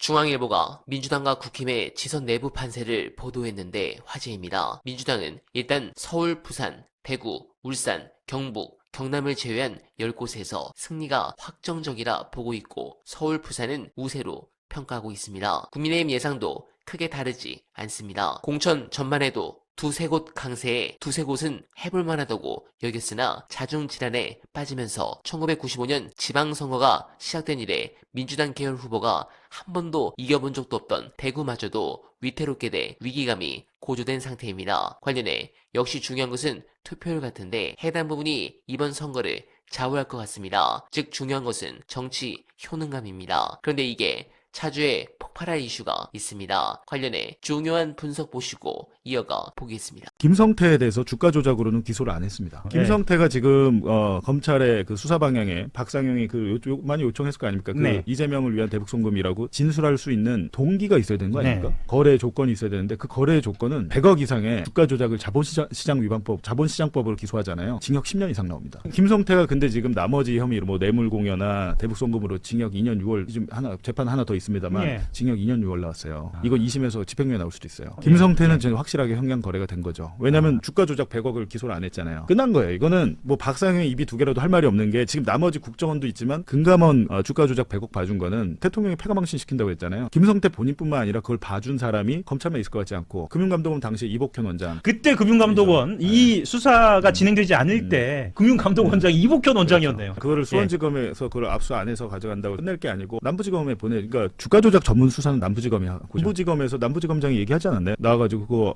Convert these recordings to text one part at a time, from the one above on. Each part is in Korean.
중앙일보가 민주당과 국힘의 지선 내부 판세를 보도했는데 화제입니다. 민주당은 일단 서울, 부산, 대구, 울산, 경북, 경남을 제외한 10곳에서 승리가 확정적이라 보고 있고 서울, 부산은 우세로 평가하고 있습니다. 국민의힘 예상도 크게 다르지 않습니다. 공천 전반에도 두세 곳 강세에 두세 곳은 해볼만하다고 여겼으나 자중질환에 빠지면서 1995년 지방선거가 시작된 이래 민주당 계열 후보가 한 번도 이겨본 적도 없던 대구마저도 위태롭게 돼 위기감이 고조된 상태입니다. 관련해 역시 중요한 것은 투표율 같은데 해당 부분이 이번 선거를 좌우할 것 같습니다. 즉 중요한 것은 정치 효능감입니다. 그런데 이게 차주에 폭발할 이슈가 있습니다. 관련해 중요한 분석 보시고 이어가 보겠습니다. 김성태에 대해서 주가 조작으로는 기소를 안 했습니다. 김성태가 지금 검찰의 그 수사 방향에 박상영이 많이 요청했을 거 아닙니까? 그 이재명을 위한 대북 송금이라고 진술할 수 있는 동기가 있어야 되는 거 아닙니까? 거래 조건이 있어야 되는데 그 거래 조건은 100억 이상의 주가 조작을 자본시장 위반법, 자본시장법으로 기소하잖아요. 징역 10년 이상 나옵니다. 김성태가 근데 지금 나머지 혐의로 뭐 뇌물공여나 대북 송금으로 징역 2년 6월 지금 재판 하나 더 있습니다만 징역 2년 6월 나왔어요. 이건 2심에서 집행유예 나올 수도 있어요. 김성태는 지금 확실하게 형량 거래가 된 거죠. 왜냐하면 주가 조작 100억을 기소를 안 했잖아요. 끝난 거예요. 이거는 뭐 박상영의 입이 두 개라도 할 말이 없는 게 지금 나머지 국정원도 있지만 금감원 주가 조작 100억 봐준 거는 대통령이 패가망신 시킨다고 했잖아요. 김성태 본인뿐만 아니라 그걸 봐준 사람이 검찰만 있을 것 같지 않고 금융감독원 당시 이복현 원장. 그때 금융감독원 이 수사가 진행되지 않을 때 금융감독원장 이복현 원장이었네요. 그거를 수원지검에서 그걸 압수 안 해서 가져간다고 끝낼 게 아니고 남부지검에 그러니까 주가 조작 전문 수사는 남부지검이 하고 남부지검에서 남부지검장이 얘기하지 않았나요? 나와가지고 그거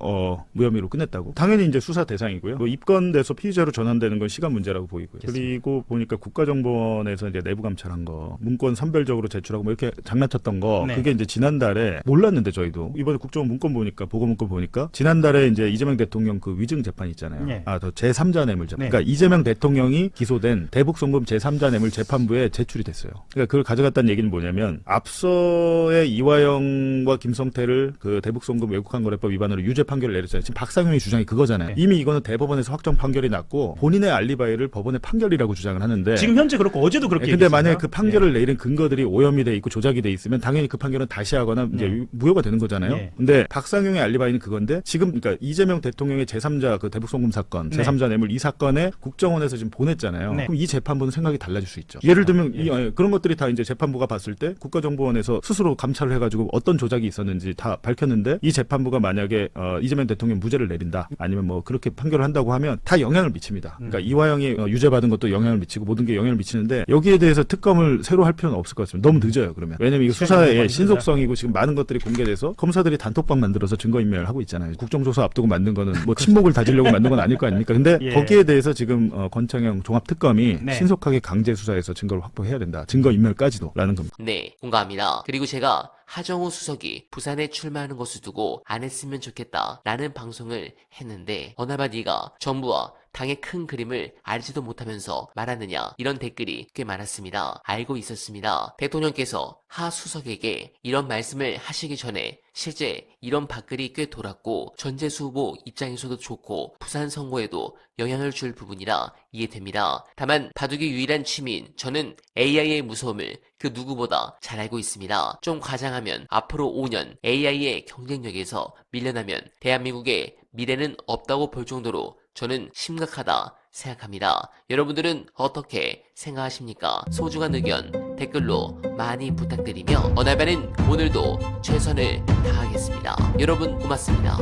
무혐의로 끝냈다고. 당연히 이제 수사 대상이고요. 뭐 입건돼서 피의자로 전환되는 건 시간 문제라고 보이고요. 그리고 보니까 국가정보원에서 이제 내부 감찰한 거, 문건 선별적으로 제출하고 뭐 이렇게 장난쳤던 거, 그게 이제 지난달에 몰랐는데 저희도 이번에 국정원 문건 보니까 보고 문건 보니까 지난달에 이제 이재명 대통령 그 위증 재판 있잖아요. 더 제3자 뇌물 재판. 그러니까 이재명 대통령이 기소된 대북 송금 제3자 뇌물 재판부에 제출이 됐어요. 그러니까 그걸 가져갔다는 얘기는 뭐냐면 앞서의 이화영과 김성태를 그 대북 송금 외국환 거래법 위반으로 유죄 판결을 내렸잖아요. 지금 박상영의 주장이 그거잖아요. 이미 이거는 대법원에서 확정 판결이 났고 본인의 알리바이를 법원의 판결이라고 주장을 하는데 지금 현재 그렇고 어제도 그렇게 근데 얘기했습니다. 만약에 그 판결을 내린 근거들이 오염이 돼 있고 조작이 돼 있으면 당연히 그 판결은 다시 하거나 이제 무효가 되는 거잖아요. 근데 박상영의 알리바이는 그건데 지금 그러니까 이재명 대통령의 제3자 그 대북 송금 사건, 제3자 뇌물 이 사건에 국정원에서 지금 보냈잖아요. 그럼 이 재판부는 생각이 달라질 수 있죠. 예를 들면 그런 것들이 다 이제 재판부가 봤을 때 국가정보원에서 스스로 감찰을 해가지고 어떤 조작이 있었는지 다 밝혔는데 이 재판부가 만약에 이재명 대통령 무죄를 내린다 아니면 뭐 그렇게 판결을 한다고 하면 다 영향을 미칩니다. 그러니까 이화영이 유죄받은 것도 영향을 미치고 모든 게 영향을 미치는데 여기에 대해서 특검을 새로 할 필요는 없을 것 같습니다. 너무 늦어요. 그러면 왜냐면 이거 수사의 신속성이고 지금 많은 것들이 공개돼서 검사들이 단톡방 만들어서 증거인멸을 하고 있잖아요. 국정조사 앞두고 만든 거는 뭐 친목을 다지려고 만든 건 아닐 거 아닙니까? 근데 거기에 대해서 지금 권창형 종합특검이 신속하게 강제 수사해서 증거를 확보해야 된다. 증거인멸까지도 라는 겁니다. 네, 공감합니다. 그리고 제가 하정우 수석이 부산에 출마하는 것을 두고 안 했으면 좋겠다 라는 방송을 했는데 어나바 네가 정부와 당의 큰 그림을 알지도 못하면서 말하느냐 이런 댓글이 꽤 많았습니다. 알고 있었습니다. 대통령께서 하 수석에게 이런 말씀을 하시기 전에 실제 이런 댓글이 꽤 돌았고 전재수 후보 입장에서도 좋고 부산 선거에도 영향을 줄 부분이라 이해됩니다. 다만 바둑의 유일한 취미인 저는 AI의 무서움을 그 누구보다 잘 알고 있습니다. 좀 과장하면 앞으로 5년 AI의 경쟁력에서 밀려나면 대한민국의 미래는 없다고 볼 정도로 저는 심각하다 생각합니다. 여러분들은 어떻게 생각하십니까? 소중한 의견 댓글로 많이 부탁드리며 어날바는 오늘도 최선을 다하겠습니다. 여러분 고맙습니다.